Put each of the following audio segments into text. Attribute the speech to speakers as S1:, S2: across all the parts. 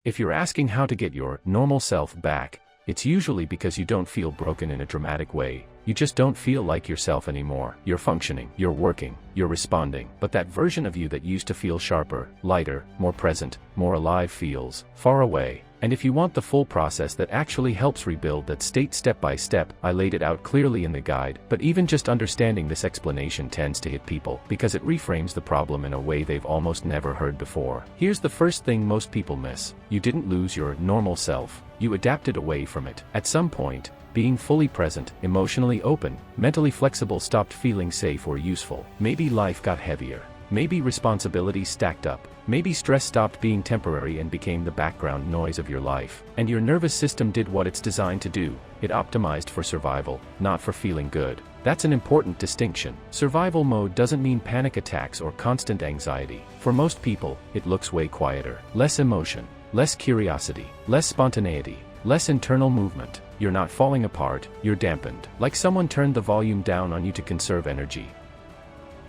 S1: If you're asking how to get your normal self back, it's usually because you don't feel broken in a dramatic way. You just don't feel like yourself anymore. You're functioning, you're working, you're responding. But that version of you that used to feel sharper, lighter, more present, more alive feels far away. And if you want the full process that actually helps rebuild that state step by step, I laid it out clearly in the guide. But even just understanding this explanation tends to hit people because it reframes the problem in a way they've almost never heard before. Here's the first thing most people miss. You didn't lose your normal self. You adapted away from it. At some point, being fully present, emotionally open, mentally flexible stopped feeling safe or useful. Maybe life got heavier. Maybe responsibilities stacked up. Maybe stress stopped being temporary and became the background noise of your life. And your nervous system did what it's designed to do. It optimized for survival, not for feeling good. That's an important distinction. Survival mode doesn't mean panic attacks or constant anxiety. For most people, it looks way quieter. Less emotion, less curiosity, less spontaneity, less internal movement. You're not falling apart, you're dampened. Like someone turned the volume down on you to conserve energy.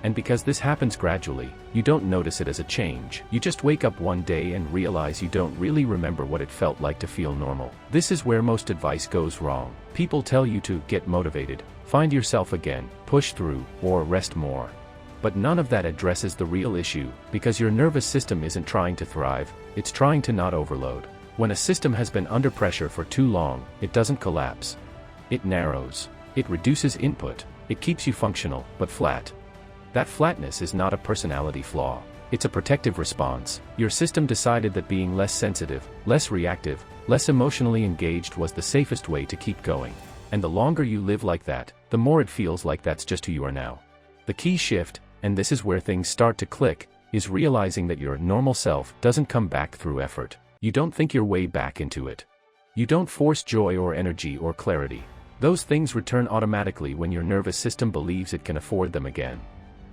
S1: And because this happens gradually, you don't notice it as a change. You just wake up one day and realize you don't really remember what it felt like to feel normal. This is where most advice goes wrong. People tell you to get motivated, find yourself again, push through, or rest more. But none of that addresses the real issue, because your nervous system isn't trying to thrive, it's trying to not overload. When a system has been under pressure for too long, it doesn't collapse. It narrows. It reduces input. It keeps you functional, but flat. That flatness is not a personality flaw. It's a protective response. Your system decided that being less sensitive, less reactive, less emotionally engaged was the safest way to keep going. And the longer you live like that, the more it feels like that's just who you are now. The key shift, and this is where things start to click, is realizing that your normal self doesn't come back through effort. You don't think your way back into it. You don't force joy or energy or clarity. Those things return automatically when your nervous system believes it can afford them again.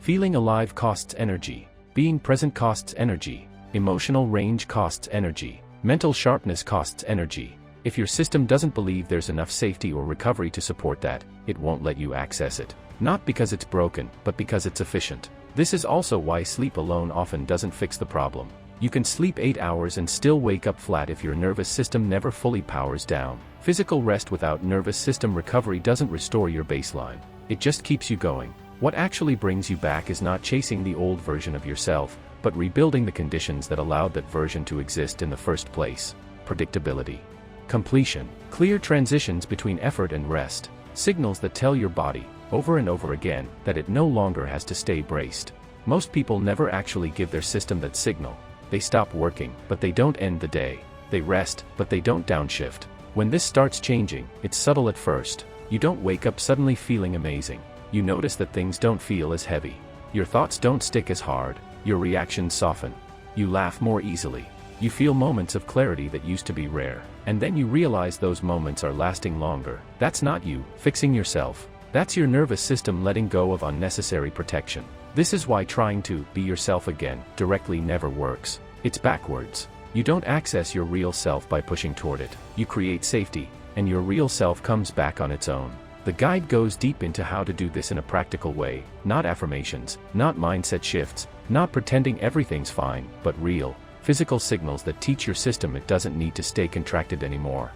S1: Feeling alive costs energy. Being present costs energy. Emotional range costs energy. Mental sharpness costs energy. If your system doesn't believe there's enough safety or recovery to support that, it won't let you access it. Not because it's broken, but because it's efficient. This is also why sleep alone often doesn't fix the problem. You can sleep 8 hours and still wake up flat if your nervous system never fully powers down. Physical rest without nervous system recovery doesn't restore your baseline. It just keeps you going. What actually brings you back is not chasing the old version of yourself, but rebuilding the conditions that allowed that version to exist in the first place. Predictability. Completion. Clear transitions between effort and rest. Signals that tell your body, over and over again, that it no longer has to stay braced. Most people never actually give their system that signal. They stop working, but they don't end the day. They rest, but they don't downshift. When this starts changing, it's subtle at first. You don't wake up suddenly feeling amazing. You notice that things don't feel as heavy. Your thoughts don't stick as hard. Your reactions soften. You laugh more easily. You feel moments of clarity that used to be rare. And then you realize those moments are lasting longer. That's not you fixing yourself. That's your nervous system letting go of unnecessary protection. This is why trying to be yourself again directly never works. It's backwards. You don't access your real self by pushing toward it. You create safety, and your real self comes back on its own. The guide goes deep into how to do this in a practical way, not affirmations, not mindset shifts, not pretending everything's fine, but real, physical signals that teach your system it doesn't need to stay contracted anymore.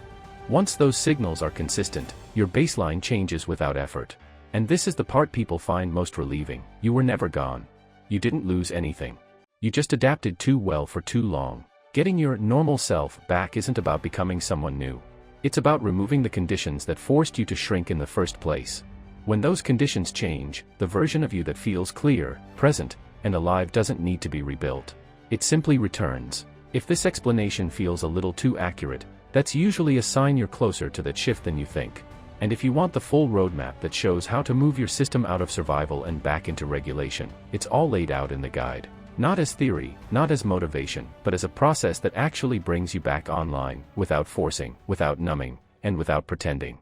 S1: Once those signals are consistent, your baseline changes without effort. And this is the part people find most relieving. You were never gone. You didn't lose anything. You just adapted too well for too long. Getting your normal self back isn't about becoming someone new. It's about removing the conditions that forced you to shrink in the first place. When those conditions change, the version of you that feels clear, present, and alive doesn't need to be rebuilt. It simply returns. If this explanation feels a little too accurate, that's usually a sign you're closer to that shift than you think. And if you want the full roadmap that shows how to move your system out of survival and back into regulation, it's all laid out in the guide. Not as theory, not as motivation, but as a process that actually brings you back online, without forcing, without numbing, and without pretending.